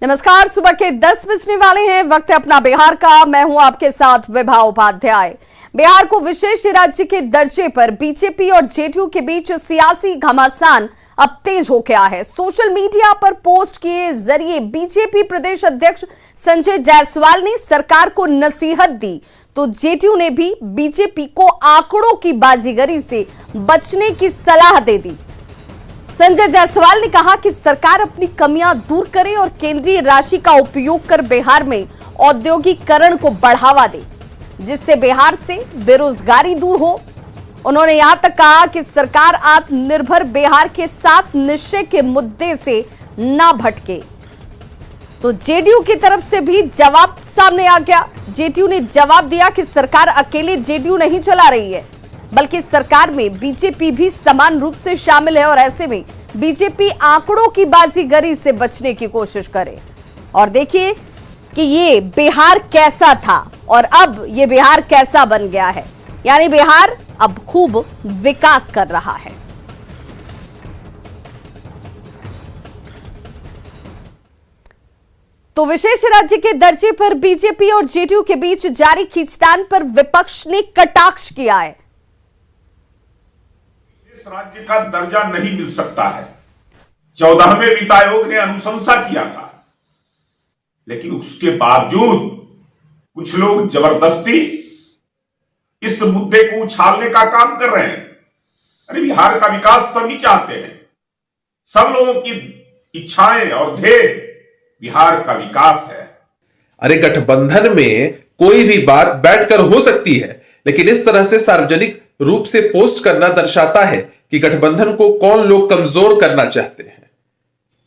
नमस्कार, सुबह के 10 बजने वाले हैं। वक्त है अपना बिहार का। मैं हूं आपके साथ विभा उपाध्याय। बिहार को विशेष राज्य के दर्जे पर बीजेपी और जेडीयू के बीच सियासी घमासान अब तेज हो गया है। सोशल मीडिया पर पोस्ट के जरिए बीजेपी प्रदेश अध्यक्ष संजय जायसवाल ने सरकार को नसीहत दी, तो जेडीयू ने भी बीजेपी को आंकड़ों की बाजीगरी से बचने की सलाह दे दी। संजय जायसवाल ने कहा कि सरकार अपनी कमियां दूर करे और केंद्रीय राशि का उपयोग कर बिहार में औद्योगिकरण को बढ़ावा दे, जिससे बिहार से बेरोजगारी दूर हो। उन्होंने यहां तक कहा कि सरकार आत्मनिर्भर बिहार के साथ निश्चय के मुद्दे से ना भटके। तो जेडीयू की तरफ से भी जवाब सामने आ गया। जेडीयू ने जवाब दिया कि सरकार अकेले जेडीयू नहीं चला रही है, बल्कि सरकार में बीजेपी भी समान रूप से शामिल है और ऐसे में बीजेपी आंकड़ों की बाजीगरी से बचने की कोशिश करे। और देखिए कि ये बिहार कैसा था और अब ये बिहार कैसा बन गया है, यानी बिहार अब खूब विकास कर रहा है। तो विशेष राज्य के दर्जे पर बीजेपी और जेडीयू के बीच जारी खींचतान पर विपक्ष ने कटाक्ष किया है। इस राज्य का दर्जा नहीं मिल सकता है। 14वें वित्त आयोग ने अनुशंसा किया था, लेकिन उसके बावजूद कुछ लोग जबरदस्ती इस मुद्दे को उछालने का काम कर रहे हैं। अरे बिहार का विकास सभी चाहते हैं, सब लोगों की इच्छाएं और ध्येय बिहार का विकास है। अरे गठबंधन में कोई भी बात बैठकर हो सकती है, लेकिन इस तरह से सार्वजनिक रूप से पोस्ट करना दर्शाता है कि गठबंधन को कौन लोग कमजोर करना चाहते हैं।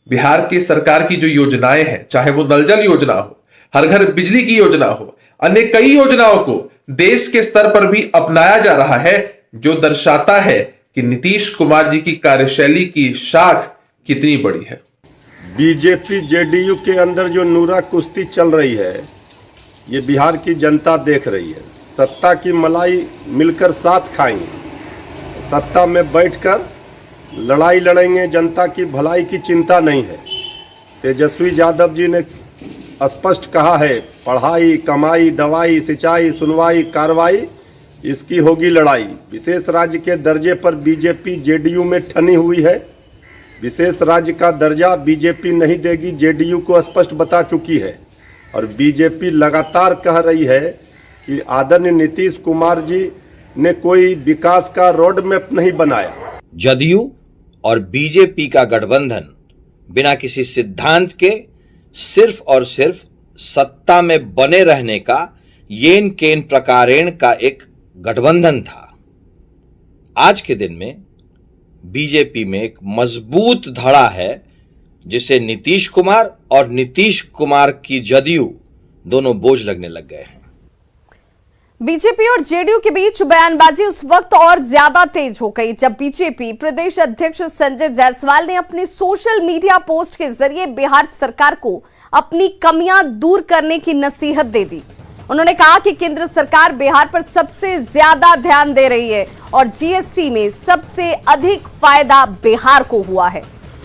बिहार की सरकार की जो योजनाएं हैं, चाहे वो नल जल योजना हो, हर घर बिजली की योजना हो, अन्य कई योजनाओं को देश के स्तर पर भी अपनाया जा रहा है, जो दर्शाता है कि नीतीश कुमार जी की कार्यशैली की शाख कितनी बड़ी है। बीजेपी जेडीयू के अंदर जो नूरा कुश्ती चल रही है, ये बिहार की जनता देख रही है। सत्ता की मलाई मिलकर साथ खाएंगे, सत्ता में बैठकर लड़ाई लड़ेंगे, जनता की भलाई की चिंता नहीं है। तेजस्वी यादव जी ने स्पष्ट कहा है, पढ़ाई, कमाई, दवाई, सिंचाई, सुनवाई, कार्रवाई, इसकी होगी लड़ाई। विशेष राज्य के दर्जे पर बीजेपी जेडीयू में ठनी हुई है। विशेष राज्य का दर्जा बीजेपी नहीं देगी, जेडीयू को स्पष्ट बता चुकी है। और बीजेपी लगातार कह रही है कि आदरणीय नीतीश कुमार जी ने कोई विकास का रोड मैप नहीं बनाया। जदयू और बीजेपी का गठबंधन बिना किसी सिद्धांत के सिर्फ और सिर्फ सत्ता में बने रहने का येन केन प्रकारेण का एक गठबंधन था। आज के दिन में बीजेपी में एक मजबूत धड़ा है, जिसे नीतीश कुमार और नीतीश कुमार की जदयू दोनों बोझ लगने लग गए हैं। बीजेपी और जेडीयू के बीच बयानबाजी उस वक्त और ज्यादा तेज हो गई जब बीजेपी प्रदेश अध्यक्ष संजय जायसवाल ने अपनी सोशल मीडिया पोस्ट के जरिए बिहार सरकार को अपनी कमियां दूर करने की नसीहत दे दी। उन्होंने कहा कि केंद्र सरकार बिहार पर सबसे ज्यादा ध्यान दे रही है और जीएसटी में सबसे अधिक फायदा बिहार को हुआ है।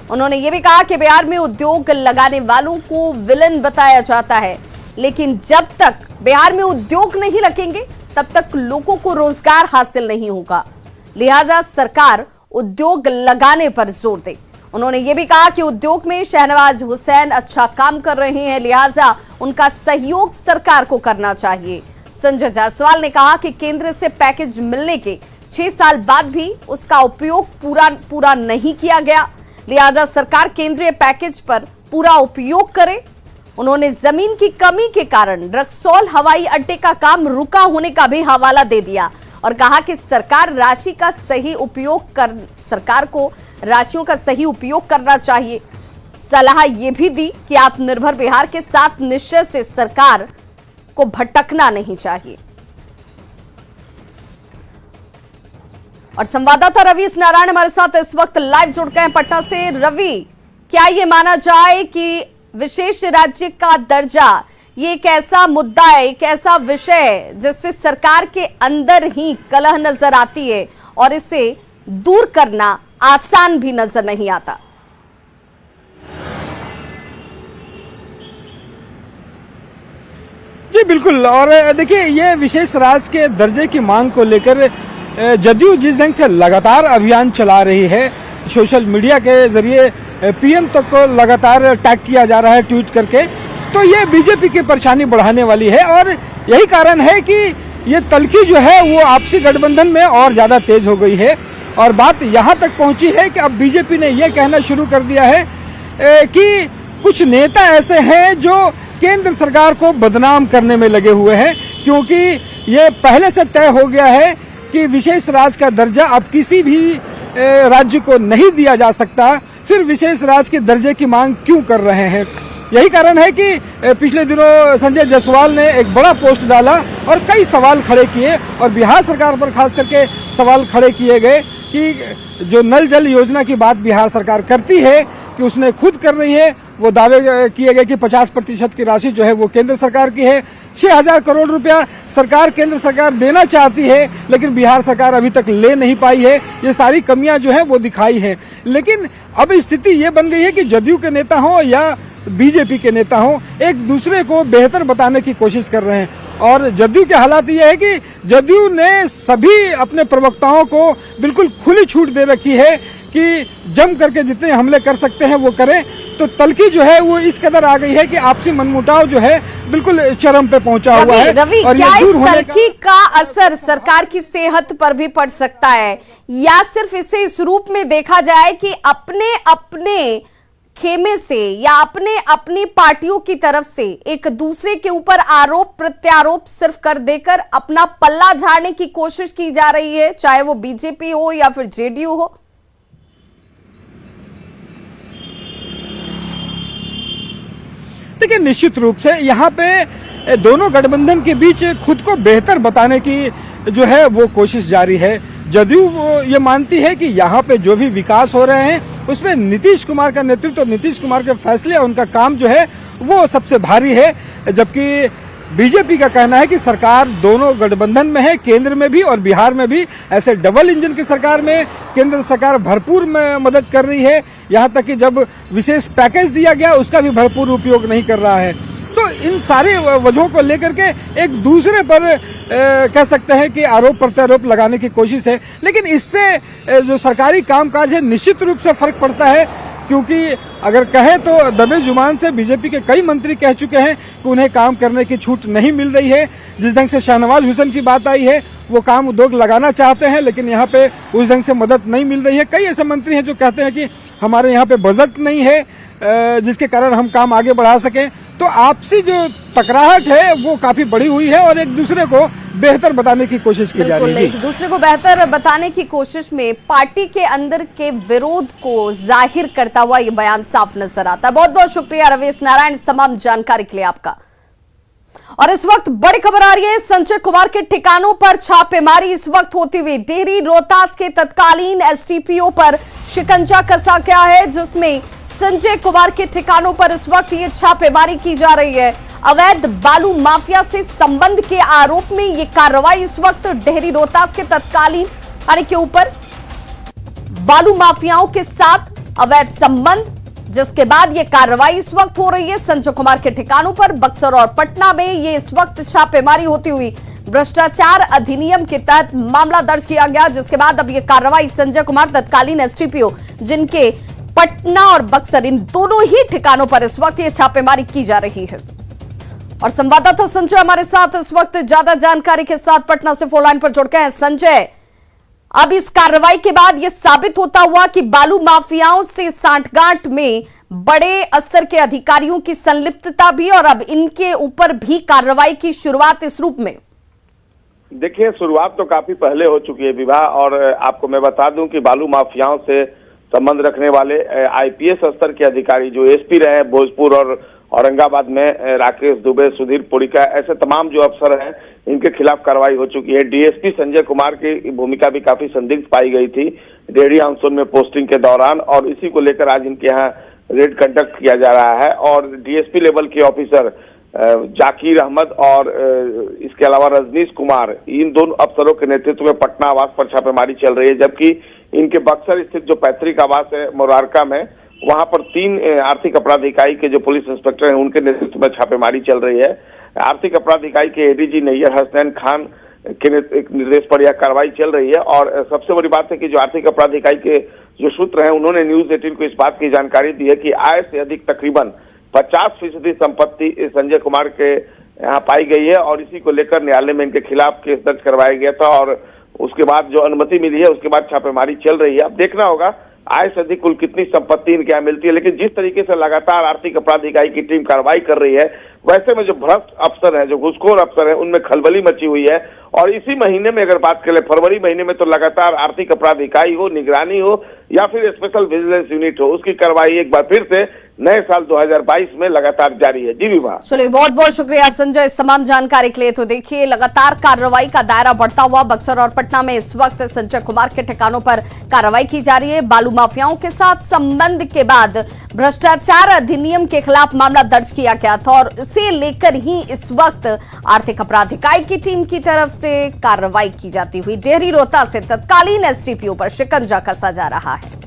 उन्होंने ये भी कहा कि बिहार में उद्योग लगाने वालों को विलन बताया जाता है, लेकिन जब तक बिहार में उद्योग नहीं लगेंगे तब तक लोगों को रोजगार हासिल नहीं होगा। लिहाजा सरकार उद्योग लगाने पर जोर दे। उन्होंने ये भी कहा कि उद्योग में शहनवाज हुसैन अच्छा काम कर रहे हैं, लिहाजा उनका सहयोग सरकार को करना चाहिए। संजय जायसवाल ने कहा कि केंद्र से पैकेज मिलने के 6 साल बाद भी उसका उपयोग पूरा नहीं किया गया, लिहाजा सरकार केंद्रीय पैकेज पर पूरा उपयोग करे। उन्होंने जमीन की कमी के कारण रक्सौल हवाई अड्डे का काम रुका होने का भी हवाला दे दिया और कहा कि सरकार को राशियों का सही उपयोग करना चाहिए। सलाह यह भी दी कि आत्मनिर्भर बिहार के साथ निश्चय से सरकार को भटकना नहीं चाहिए। और संवाददाता रवि नारायण हमारे साथ इस वक्त लाइव जुड़ गए हैं पटना से। रवि, क्या ये माना जाए कि विशेष राज्य का दर्जा ये एक ऐसा मुद्दा है, एक ऐसा विषय है जिसपे सरकार के अंदर ही कलह नजर आती है और इसे दूर करना आसान भी नजर नहीं आता? जी बिल्कुल। और देखिए, ये विशेष राज्य के दर्जे की मांग को लेकर जदयू जिस ढंग से लगातार अभियान चला रही है, सोशल मीडिया के जरिए पीएम तक को लगातार टैग किया जा रहा है ट्वीट करके, तो ये बीजेपी की परेशानी बढ़ाने वाली है। और यही कारण है कि ये तल्खी जो है वो आपसी गठबंधन में और ज्यादा तेज हो गई है। और बात यहाँ तक पहुंची है कि अब बीजेपी ने यह कहना शुरू कर दिया है कि कुछ नेता ऐसे हैं जो केंद्र सरकार को बदनाम करने में लगे हुए हैं, क्योंकि ये पहले से तय हो गया है कि विशेष राज्य का दर्जा अब किसी भी राज्य को नहीं दिया जा सकता। फिर विशेष राज्य के दर्जे की मांग क्यों कर रहे हैं? यही कारण है कि पिछले दिनों संजय जायसवाल ने एक बड़ा पोस्ट डाला और कई सवाल खड़े किए, और बिहार सरकार पर खास करके सवाल खड़े किए गए कि जो नल जल योजना की बात बिहार सरकार करती है कि उसने खुद कर रही है, वो दावे किए गए कि 50% की राशि जो है वो केंद्र सरकार की है। 6,000 करोड़ रुपया सरकार केंद्र सरकार देना चाहती है, लेकिन बिहार सरकार अभी तक ले नहीं पाई है। ये सारी कमियां जो है वो दिखाई है। लेकिन अब स्थिति ये बन गई है कि जदयू के नेता हो या बीजेपी के नेता हो, एक दूसरे को बेहतर बताने की कोशिश कर रहे हैं। और जदयू के हालात ये है कि जदयू ने सभी अपने प्रवक्ताओं को बिल्कुल खुली छूट दे रखी है कि जम करके जितने हमले कर सकते हैं वो करें। तो तल्खी जो है वो इस कदर आ गई है कि आपसी मनमुटाव जो है बिल्कुल चरम पे पहुंचा हुआ है। रवि, और क्या ये इस दूर तल्खी का असर सरकार की सेहत पर भी पड़ सकता है, या सिर्फ इसे इस रूप में देखा जाए कि अपने अपने खेमे से या अपने अपनी पार्टियों की तरफ से एक दूसरे के ऊपर आरोप प्रत्यारोप सिर्फ कर देकर अपना पल्ला झाड़ने की कोशिश की जा रही है, चाहे वो बीजेपी हो या फिर जेडीयू हो? देखिए, निश्चित रूप से यहाँ पे दोनों गठबंधन के बीच खुद को बेहतर बताने की जो है वो कोशिश जारी है। जदयू ये मानती है कि यहाँ पे जो भी विकास हो रहे हैं उसमें नीतीश कुमार का नेतृत्व, नीतीश कुमार के फैसले, उनका काम जो है वो सबसे भारी है। जबकि बीजेपी का कहना है कि सरकार दोनों गठबंधन में है, केंद्र में भी और बिहार में भी। ऐसे डबल इंजन की सरकार में केंद्र सरकार भरपूर मदद कर रही है, यहाँ तक कि जब विशेष पैकेज दिया गया उसका भी भरपूर उपयोग नहीं कर रहा है। तो इन सारे वजहों को लेकर के एक दूसरे पर कह सकते हैं कि आरोप प्रत्यारोप लगाने की कोशिश है। लेकिन इससे जो सरकारी कामकाज है निश्चित रूप से फर्क पड़ता है, क्योंकि अगर कहें तो दबे जुबान से बीजेपी के कई मंत्री कह चुके हैं कि उन्हें काम करने की छूट नहीं मिल रही है। जिस ढंग से शाहनवाज हुसैन की बात आई है, वो काम उद्योग लगाना चाहते हैं, लेकिन यहाँ पे उस ढंग से मदद नहीं मिल रही है। कई ऐसे मंत्री हैं जो कहते हैं कि हमारे यहाँ पे बजट नहीं है जिसके कारण हम काम आगे बढ़ा सकें। तो आपसी जो टकराहट है वो काफी बड़ी हुई है और एक दूसरे को बेहतर बताने की कोशिश की जा रही है। एक दूसरे को बेहतर बताने की कोशिश में पार्टी के अंदर के विरोध को जाहिर करता हुआ ये बयान साफ नजर आता है। बहुत बहुत शुक्रिया रवेश नारायण, इस तमाम जानकारी के लिए आपका। और इस वक्त बड़ी खबर आ रही है, संजय कुमार के ठिकानों पर छापेमारी इस वक्त होती हुई। डेहरी रोहतास के तत्कालीन एसडीपीओ पर शिकंजा कसा गया है, जिसमें संजय कुमार के ठिकानों पर इस वक्त ये छापेमारी की जा रही है। अवैध बालू माफिया से संबंध के आरोप में ये कार्रवाई इस वक्त डेहरी रोहतास के तत्कालीन के ऊपर बालू माफियाओं के साथ अवैध संबंध, जिसके बाद ये कार्रवाई इस वक्त हो रही है संजय कुमार के ठिकानों पर। बक्सर और पटना में ये इस वक्त छापेमारी होती हुई भ्रष्टाचार अधिनियम के तहत मामला दर्ज किया गया, जिसके बाद अब ये कार्रवाई संजय कुमार तत्कालीन एसडीपीओ, जिनके पटना और बक्सर इन दोनों ही ठिकानों पर इस वक्त ये छापेमारी की जा रही है। और संवाददाता संजय हमारे साथ इस वक्त ज्यादा जानकारी के साथ पटना से फोन लाइन पर जुड़ गए हैं। संजय, अब इस कार्रवाई के बाद यह साबित होता हुआ कि बालू माफियाओं से सांठगांठ में बड़े स्तर के अधिकारियों की संलिप्तता भी, और अब इनके ऊपर भी कार्रवाई की शुरुआत इस रूप में। देखिए, शुरुआत तो काफी पहले हो चुकी है विवाह, और आपको मैं बता दूं कि बालू माफियाओं से संबंध रखने वाले आईपीएस स्तर के अधिकारी जो एसपी रहे हैं भोजपुर और औरंगाबाद में, राकेश दुबे, सुधीर पुड़िका, ऐसे तमाम जो अफसर हैं इनके खिलाफ कार्रवाई हो चुकी है। डीएसपी संजय कुमार की भूमिका भी काफी संदिग्ध पाई गई थी डेहरी आंसोन में पोस्टिंग के दौरान, और इसी को लेकर आज इनके यहाँ रेड कंडक्ट किया जा रहा है। और डीएसपी लेवल के ऑफिसर जाकिर अहमद और इसके अलावा रजनीश कुमार, इन दोनों अफसरों के नेतृत्व में पटना आवास पर छापेमारी चल रही है, जबकि इनके बक्सर स्थित जो पैतृक आवास है मुरारका में, वहां पर 3 आर्थिक अपराध इकाई के जो पुलिस इंस्पेक्टर हैं उनके नेतृत्व में छापेमारी चल रही है। आर्थिक अपराध इकाई के एडीजी नैयर हसनैन खान के निर्देश पर यह कार्रवाई चल रही है। और सबसे बड़ी बात है कि जो आर्थिक अपराध इकाई के जो सूत्र हैं उन्होंने न्यूज 18 को इस बात की जानकारी दी है कि आय से अधिक तकरीबन 50% संपत्ति संजय कुमार के यहाँ पाई गई है और इसी को लेकर न्यायालय में इनके खिलाफ केस दर्ज करवाया गया था और उसके बाद जो अनुमति मिली है उसके बाद छापेमारी चल रही है। अब देखना होगा आय से अधिक कुल कितनी संपत्ति इनके यहाँ मिलती है, लेकिन जिस तरीके से लगातार आर्थिक अपराध इकाई की टीम कार्रवाई कर रही है वैसे में जो भ्रष्ट अफसर हैं, जो घूसखोर अफसर हैं, उनमें खलबली मची हुई है। और इसी महीने में अगर बात करें फरवरी महीने में तो लगातार आर्थिक अपराध इकाई हो, निगरानी हो या फिर स्पेशल विजिलेंस यूनिट हो, उसकी कार्रवाई एक बार फिर से नए साल 2022 में लगातार जारी है। जी विभा। चलिए, बहुत बहुत शुक्रिया संजय इस तमाम जानकारी के लिए। तो देखिए, लगातार कार्रवाई का दायरा बढ़ता हुआ बक्सर और पटना में इस वक्त संजय कुमार के ठिकानों पर कार्रवाई की जा रही है। बालू माफियाओं के साथ संबंध के बाद भ्रष्टाचार अधिनियम के खिलाफ मामला दर्ज किया गया था और इसे लेकर ही इस वक्त आर्थिक अपराध इकाई की टीम की तरफ से कार्रवाई की जाती हुई डेहरी रोहता से तत्कालीन एसडीपीओ पर शिकंजा कसा जा रहा है।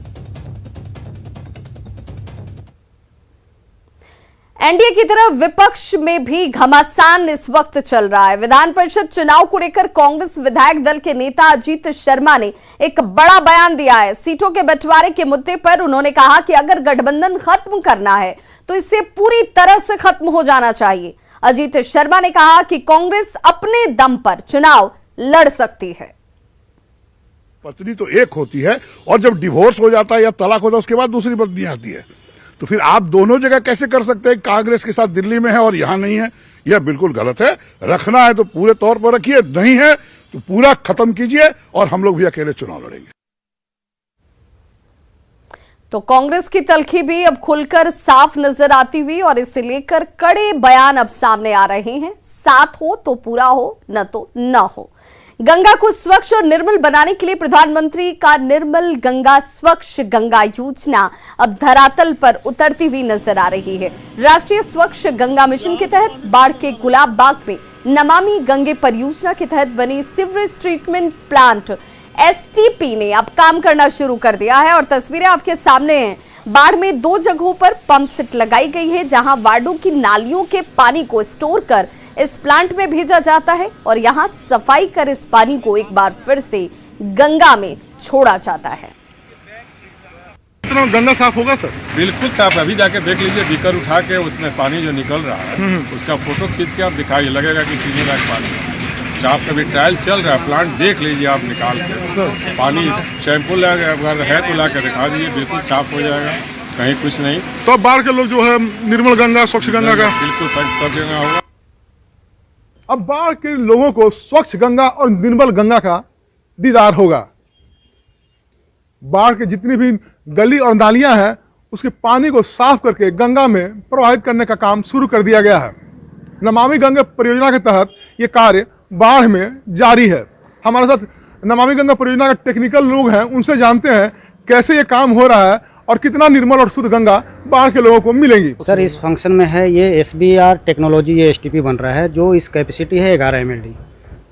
एनडीए की तरफ विपक्ष में भी घमासान इस वक्त चल रहा है। विधान परिषद चुनाव को लेकर कांग्रेस विधायक दल के नेता अजीत शर्मा ने एक बड़ा बयान दिया है। सीटों के बंटवारे के मुद्दे पर उन्होंने कहा कि अगर गठबंधन खत्म करना है तो इसे पूरी तरह से खत्म हो जाना चाहिए। अजीत शर्मा ने कहा कि कांग्रेस अपने दम पर चुनाव लड़ सकती है। पत्नी तो एक होती है और जब डिवोर्स हो जाता है या तलाक होता है उसके बाद दूसरी पत्नी आती है, तो फिर आप दोनों जगह कैसे कर सकते हैं? कांग्रेस के साथ दिल्ली में है और यहां नहीं है, यह बिल्कुल गलत है। रखना है तो पूरे तौर पर रखिए, नहीं है तो पूरा खत्म कीजिए और हम लोग भी अकेले चुनाव लड़ेंगे। तो कांग्रेस की तलखी भी अब खुलकर साफ नजर आती हुई और इसे लेकर कड़े बयान अब सामने आ रहे हैं। साथ हो तो पूरा हो, न तो न हो। गंगा को स्वच्छ और निर्मल बनाने के लिए प्रधानमंत्री का निर्मल गंगा स्वच्छ गंगा योजना अब धरातल पर उतरती हुई नजर आ रही है। राष्ट्रीय स्वच्छ गंगा मिशन के तहत बाढ़ के गुलाब बाग में नमामि गंगे परियोजना के तहत बनी सीवरेज ट्रीटमेंट प्लांट एसटीपी ने अब काम करना शुरू कर दिया है और तस्वीरें आपके सामने हैं। बाढ़ में 2 जगहों पर पंप सेट लगाई गई है जहां वार्डों की नालियों के पानी को स्टोर कर इस प्लांट में भेजा जाता है और यहां सफाई कर इस पानी को एक बार फिर से गंगा में छोड़ा जाता है। इतना गंगा साफ होगा सर? बिल्कुल साफ। अभी जाके देख लीजिए, बीकर उठा के उसमें पानी जो निकल रहा है उसका फोटो खींच के आप दिखाइए, लगेगा कि पीने लायक पानी है। साफ का भी ट्रायल चल रहा है, प्लांट देख लीजिए आप निकाल के पानी। शैम्पू अगर है तो ला के दिखा दीजिए, बिल्कुल साफ हो जाएगा, कहीं कुछ नहीं। तो अब बाढ़ के लोग जो है निर्मल गंगा स्वच्छ गंगा का बिल्कुल सब जगह होगा। अब बाढ़ के लोगों को स्वच्छ गंगा और निर्मल गंगा का दीदार होगा। बाढ़ के जितनी भी गली और नालियां हैं उसके पानी को साफ करके गंगा में प्रवाहित करने का काम शुरू कर दिया गया है। नमामि गंगा परियोजना के तहत ये कार्य बाढ़ में जारी है। हमारे साथ नमामि गंगा परियोजना के टेक्निकल लोग हैं, उनसे जानते हैं कैसे ये काम हो रहा है और कितना निर्मल और शुद्ध गंगा बाढ़ के लोगों को मिलेंगी। सर, इस फंक्शन में है ये SBR टेक्नोलॉजी, ये STP बन रहा है जो इस कैपेसिटी है 11 MLD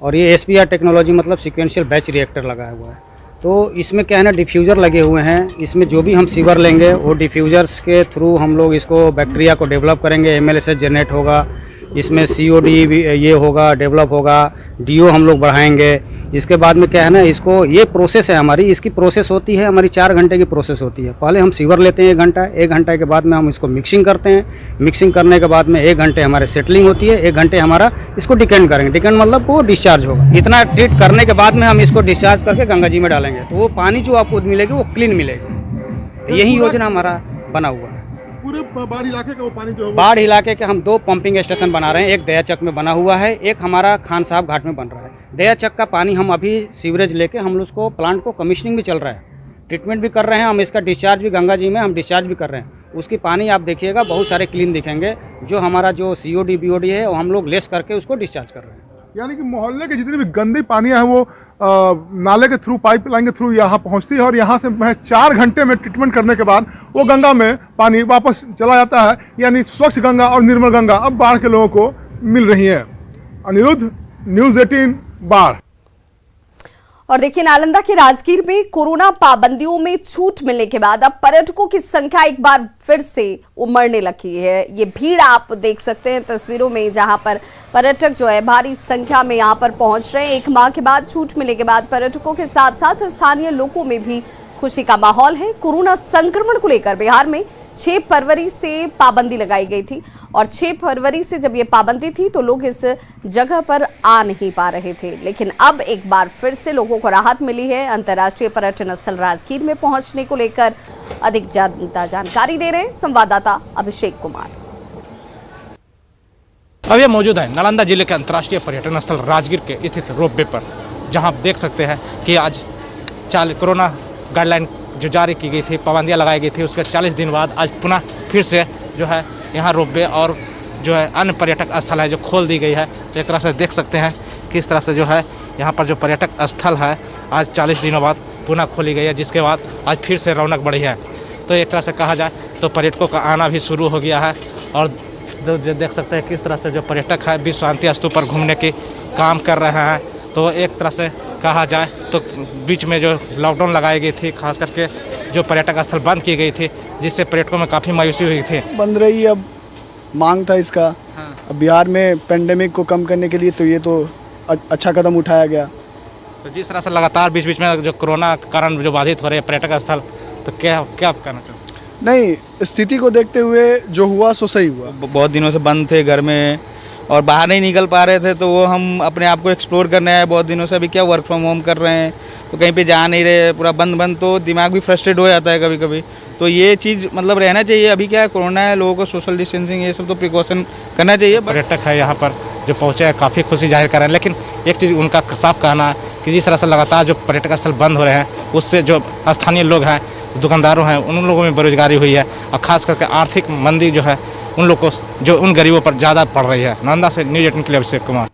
और ये SBR टेक्नोलॉजी मतलब सीक्वेंशियल बैच रिएक्टर लगाया हुआ है। तो इसमें क्या है ना, डिफ्यूज़र लगे हुए हैं। इसमें जो भी हम सीवर लेंगे वो डिफ्यूज़र्स के थ्रू हम लोग इसको बैक्टीरिया को डेवलप करेंगे, MLSS जनरेट होगा, इसमें COD भी ये होगा, डेवलप होगा, DO हम लोग बढ़ाएंगे। इसके बाद में क्या है ना, इसको ये प्रोसेस है हमारी, इसकी प्रोसेस होती है हमारी 4 घंटे की प्रोसेस होती है। पहले हम सीवर लेते हैं 1 घंटा के बाद में हम इसको मिक्सिंग करते हैं। मिक्सिंग करने के बाद में 1 घंटे हमारे सेटलिंग होती है, 1 घंटे हमारा इसको डिकेंट करेंगे। डिकेंट मतलब वो डिस्चार्ज होगा। इतना ट्रीट करने के बाद में हम इसको डिस्चार्ज करके गंगा जी में डालेंगे तो वो पानी जो आपको मिलेगी वो क्लीन मिलेगी। तो यही योजना हमारा बना हुआ है। पूरे बाढ़ इलाके का वो पानी जो है, बाढ़ इलाके के हम 2 पंपिंग स्टेशन बना रहे हैं। एक दयाचक में बना हुआ है, एक हमारा खान साहब घाट में बन रहा है। दयाचक का पानी हम अभी सीवरेज लेके हम उसको प्लांट को कमीशनिंग भी चल रहा है, ट्रीटमेंट भी कर रहे हैं। हम इसका डिस्चार्ज भी गंगा जी में हम डिस्चार्ज भी कर रहे हैं। उसकी पानी आप देखिएगा बहुत सारे क्लीन दिखेंगे। जो हमारा जो COD BOD है वो हम लोग लेस करके उसको डिस्चार्ज कर रहे हैं। यानी कि मोहल्ले के जितनी भी गंदी पानियां हैं वो नाले के थ्रू, पाइपलाइन के थ्रू यहाँ पहुँचती है और यहाँ से 4 घंटे में ट्रीटमेंट करने के बाद वो गंगा में पानी वापस चला जाता है। यानी स्वच्छ गंगा और निर्मल गंगा अब बाढ़ के लोगों को मिल रही है। अनिरुद्ध, न्यूज़ 18 बाढ़। और देखिए, नालंदा के राजगीर में कोरोना पाबंदियों में छूट मिलने के बाद अब पर्यटकों की संख्या एक बार फिर से उमड़ने लगी है। ये भीड़ आप देख सकते हैं तस्वीरों में, जहां पर पर्यटक जो है भारी संख्या में यहां पर पहुंच रहे हैं। 1 माह के बाद छूट मिलने के बाद पर्यटकों के साथ साथ स्थानीय लोगों में भी खुशी का माहौल है। कोरोना संक्रमण को लेकर बिहार में 6 फरवरी से पाबंदी लगाई गई थी और 6 फरवरी से जब ये पाबंदी थी तो लोग इस जगह पर आ नहीं पा रहे थे, लेकिन अब एक बार फिर से लोगों को राहत मिली है। अंतर्राष्ट्रीय पर्यटन स्थल राजगीर में पहुंचने को लेकर अधिक जानकारी दे रहे हैं संवाददाता अभिषेक कुमार। अब ये मौजूद है नालंदा जिले के अंतर्राष्ट्रीय पर्यटन स्थल राजगीर के स्थित रोपवे पर, जहां आप देख सकते हैं कि आज कोरोना गाइडलाइन जो जारी की गई थी, पाबंदियां लगाई गई थी, उसके 40 दिन बाद आज पुनः फिर से जो है यहाँ रोपवे और जो है अन्य पर्यटक स्थल है जो खोल दी गई है। तो एक तरह से देख सकते हैं किस तरह से जो है यहाँ पर जो पर्यटक स्थल है आज 40 दिनों बाद पुनः खोली गई है, जिसके बाद आज फिर से रौनक बढ़ी है। तो एक तरह से कहा जाए तो पर्यटकों का आना भी शुरू हो गया है और जो देख सकते हैं किस तरह से जो पर्यटक है विश्व शांति स्तूप पर घूमने की काम कर रहे हैं। तो एक तरह से कहा जाए तो बीच में जो लॉकडाउन लगाई गई थी, खास करके जो पर्यटक स्थल बंद की गई थी, जिससे पर्यटकों में काफ़ी मायूसी हुई थी। बंद रही, अब मांग था इसका। अब बिहार में पेंडेमिक को कम करने के लिए तो ये तो अच्छा कदम उठाया गया। तो जिस तरह से लगातार बीच बीच में जो कोरोना के कारण जो बाधित हो रहे हैं पर्यटक स्थल, तो क्या करना चाहिए? नहीं, स्थिति को देखते हुए जो हुआ सो सही हुआ। बहुत दिनों से बंद थे घर में और बाहर नहीं निकल पा रहे थे, तो वो हम अपने आप को एक्सप्लोर करने आए बहुत दिनों से। अभी क्या वर्क फ्रॉम होम कर रहे हैं तो कहीं पे जा नहीं रहे, पूरा बंद तो दिमाग भी फ्रस्ट्रेट हो जाता है कभी कभी। तो ये चीज़ मतलब रहना चाहिए। अभी क्या है, कोरोना है, लोगों को सोशल डिस्टेंसिंग ये सब तो प्रिकॉशन करना चाहिए। पर्यटक है यहाँ पर जो पहुँचे हैं काफ़ी खुशी जाहिर कर रहे हैं, लेकिन एक चीज़ उनका साफ कहना है कि जिस तरह से लगातार जो पर्यटक स्थल बंद हो रहे हैं, उससे जो स्थानीय लोग हैं, दुकानदारों हैं, उन लोगों में बेरोजगारी हुई है और खास करके आर्थिक मंदी जो है उन लोग को, जो उन गरीबों पर ज़्यादा पड़ रही है। नालंदा से न्यूज़ 18 के लिए अभिषेक कुमार।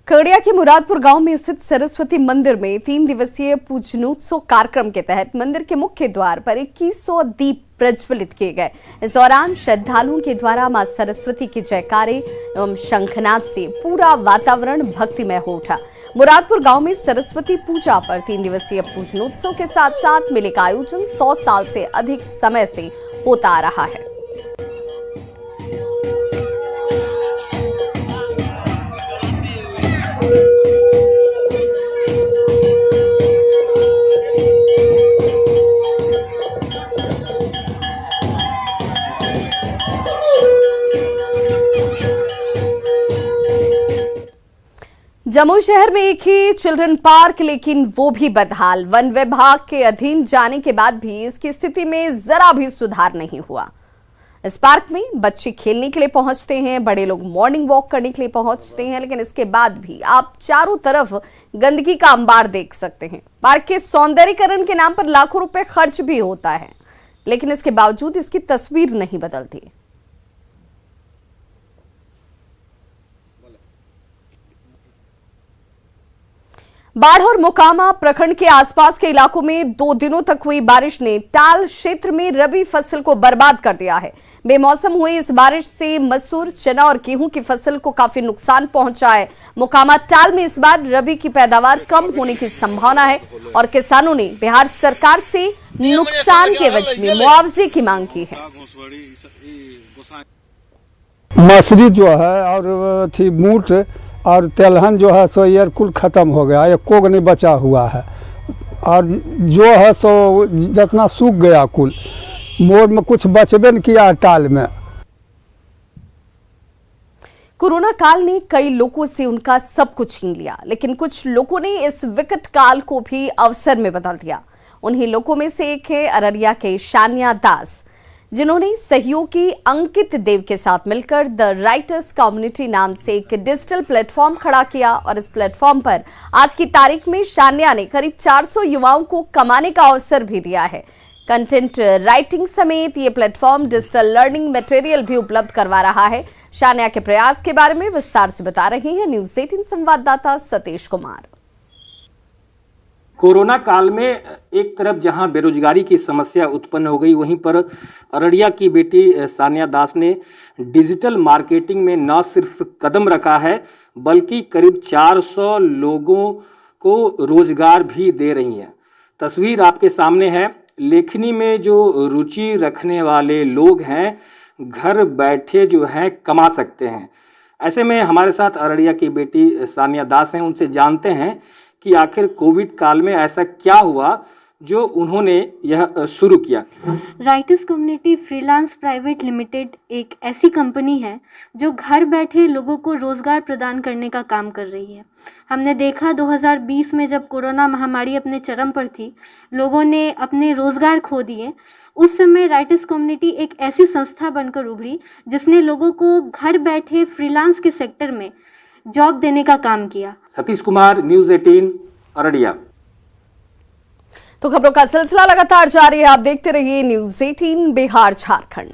खगड़िया के मुरादपुर गांव में स्थित सरस्वती मंदिर में 3 दिवसीय पूजनोत्सव कार्यक्रम के तहत मंदिर के मुख्य द्वार पर 2100 दीप प्रज्वलित किए गए। इस दौरान श्रद्धालुओं के द्वारा मां सरस्वती के जयकारे एवं शंखनाद से पूरा वातावरण भक्तिमय हो उठा। मुरादपुर गांव में सरस्वती पूजा पर 3 दिवसीय पूजनोत्सव के साथ साथ मेले का आयोजन 100 साल से अधिक समय से होता आ रहा है। जम्मू शहर में एक ही चिल्ड्रन पार्क, लेकिन वो भी बदहाल। वन विभाग के अधीन जाने के बाद भी इसकी स्थिति में जरा भी सुधार नहीं हुआ। इस पार्क में बच्चे खेलने के लिए पहुंचते हैं, बड़े लोग मॉर्निंग वॉक करने के लिए पहुंचते हैं, लेकिन इसके बाद भी आप चारों तरफ गंदगी का अंबार देख सकते हैं। पार्क के सौंदर्यीकरण के नाम पर लाखों रुपए खर्च भी होता है, लेकिन इसके बावजूद इसकी तस्वीर नहीं बदलती। बाढ़ और मोकामा प्रखंड के आसपास के इलाकों में 2 दिनों तक हुई बारिश ने टाल क्षेत्र में रबी फसल को बर्बाद कर दिया है। बेमौसम हुई इस बारिश से मसूर, चना और गेहूं की फसल को काफी नुकसान पहुंचा है। मोकामा टाल में इस बार रबी की पैदावार कम होने की संभावना है और किसानों ने बिहार सरकार से नुकसान के एवज में मुआवजे की मांग की है। मसूरी जो है और थी मूट और तेलहन जो है सो ये कुल खत्म हो गया, एक कोग नहीं बचा हुआ है। और जो है सो जितना सूख गया कुल, मोर में कुछ बचबे नहीं किया टाल में। कोरोना काल ने कई लोगों से उनका सब कुछ छीन लिया, लेकिन कुछ लोगों ने इस विकट काल को भी अवसर में बदल दिया। उन्हीं लोगों में से एक है अररिया के शानिया दास, जिन्होंने सहयोगी अंकित देव के साथ मिलकर द राइटर्स कम्युनिटी नाम से एक डिजिटल प्लेटफॉर्म खड़ा किया और इस प्लेटफॉर्म पर आज की तारीख में शानिया ने करीब 400 युवाओं को कमाने का अवसर भी दिया है। कंटेंट राइटिंग समेत ये प्लेटफॉर्म डिजिटल लर्निंग मटेरियल भी उपलब्ध करवा रहा है। शानिया के प्रयास के बारे में विस्तार से बता रहे हैं न्यूज़ 18 संवाददाता सतीश कुमार। कोरोना काल में एक तरफ जहां बेरोजगारी की समस्या उत्पन्न हो गई, वहीं पर अररिया की बेटी सानिया दास ने डिजिटल मार्केटिंग में न सिर्फ कदम रखा है, बल्कि करीब 400 लोगों को रोजगार भी दे रही हैं। तस्वीर आपके सामने है। लेखनी में जो रुचि रखने वाले लोग हैं घर बैठे जो है कमा सकते हैं। ऐसे में हमारे साथ अररिया की बेटी सानिया दास हैं, उनसे जानते हैं कि आखिर कोविड काल में ऐसा क्या हुआ जो उन्होंने यह शुरू किया। Writers community freelance private limited एक ऐसी कंपनी है जो घर बैठे लोगों को रोजगार प्रदान करने का काम कर रही है। हमने देखा 2020 में जब कोरोना महामारी अपने चरम पर थी, लोगों ने अपने रोजगार खो दिए। उस समय राइटर्स कम्युनिटी एक ऐसी संस्था बनकर उभरी जिसने लोगों को घर बैठे फ्रीलांस के सेक्टर में जॉब देने का काम किया। सतीश कुमार, न्यूज़ 18, अररिया। तो खबरों का सिलसिला लगातार जारी है, आप देखते रहिए न्यूज़ 18 बिहार झारखंड।